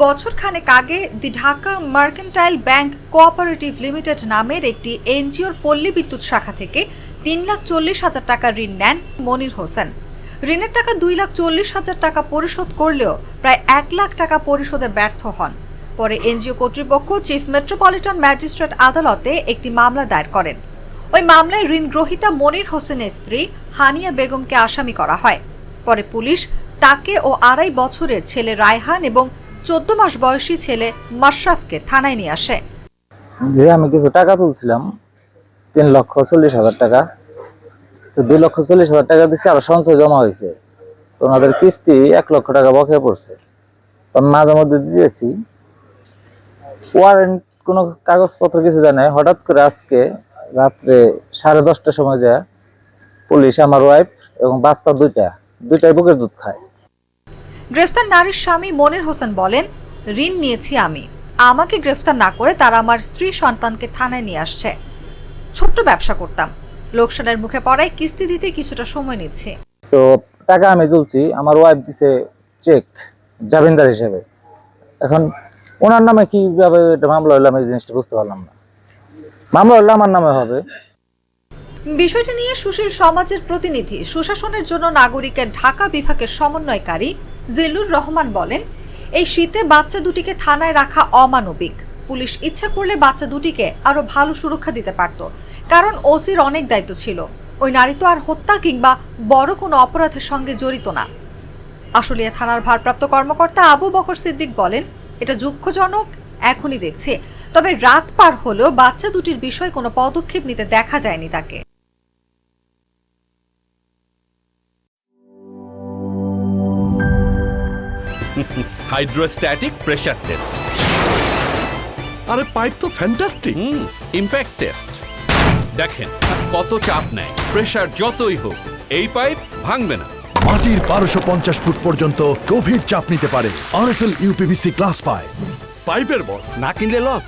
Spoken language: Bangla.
বছরখানেক আগে the Dhaka mercantile bank cooperative limited নামের একটি এনজিওর পল্লী বিদ্যুৎ শাখা থেকে ৩,৪০,০০০ টাকা ঋণ নেন মনির হোসেন। ঋণের টাকা 2,40,০০০ টাকা পরিশোধ করলেও প্রায় 1 লাখ টাকা পরিশোধে ব্যর্থ হন। পরে এনজিও কর্তৃপক্ষ চিফ মেট্রোপলিটন ম্যাজিস্ট্রেট আদালতে একটি মামলা দায়ের করেন। ওই মামলায় ঋণ গ্রহীতা মনির হোসেনের স্ত্রী হানিয়া বেগমকে আসামি করা হয়। পরে পুলিশ তাকে ও 2.5 বছরের ছেলে রায়হান এবং 14 মাস বয়সী ছেলে মাশরাফকে থানায় নিয়ে আসে। যে আমি কিছু টাকা তুলছিলাম 3,40,000 টাকা, তো 2,40,000 টাকা দিচ্ছি, আরো সঞ্চয় জমা হয়েছে, তো ওনাদের কিস্তি 1 লক্ষ টাকা বকেয়া পড়ছে। তো মাঝে মধ্যে দিয়েছি, ওয়ারেন্ট কোনো কাগজপত্র কিছু দেয় নাই। হঠাৎ করে আজকে রাত্রে 10:30টার সময় যায় পুলিশ আমার ওয়াইফ এবং বাচ্চা দুইটাই বুকের দুধ খায়। গ্রেফতার নারীর স্বামী মনির হোসেন বলেন, ঋণ নিয়েছি আমি, আমাকে গ্রেফতার না করে তারা আমার স্ত্রী সন্তানকে থানায় নিয়ে আসছে। ছোট্ট ব্যবসা করতাম, লোকসানের মুখে পড়ায় কিস্তি দিতে কিছুটা সময় নিচ্ছে। তো টাকা আমি তুলছি, আমার ওয়াইফ দিছে চেক জামিনদার হিসেবে। এখন ওনার নামে কিভাবে এটা মামলা হলো আমি জিনিসটা বুঝতে পারলাম না। মামলা হলে আমার নামে হবে। বিষয়টি নিয়ে সুশীল সমাজের প্রতিনিধি সুশাসনের জন্য নাগরিকের ঢাকা বিভাগের সমন্বয়কারী জিল্লুর রহমান বলেন, এই শীতে বাচ্চা দুটিকে থানায় রাখা অমানবিক। পুলিশ ইচ্ছা করলে বাচ্চা দুটিকে আরো ভালো সুরক্ষা দিতে পারত, কারণ ওসির অনেক দায়িত্ব ছিল। ওই নারী তো আর হত্যা কিংবা বড় কোনো অপরাধের সঙ্গে জড়িত না। আশুলিয়া থানার ভারপ্রাপ্ত কর্মকর্তা আবু বকর সিদ্দিক বলেন, এটা দুঃখজনক, এখনই দেখছে, তবে রাত পার হলেও বাচ্চা দুটির বিষয়ে কোনো পদক্ষেপ নিতে দেখা যায়নি তাকে। Hydrostatic pressure test. আরে পাইপ তো ফ্যান্টাস্টিক। Impact test. দেখেন কত চাপ নেয়, প্রেসার যতই হোক এই পাইপ ভাঙবে না। মাটির 1250 ফুট পর্যন্ত গভীর চাপ নিতে পারে আরএফএল ইউপিভিসি গ্লাস পাইপ। পাইপের বস, না কিনলে লস।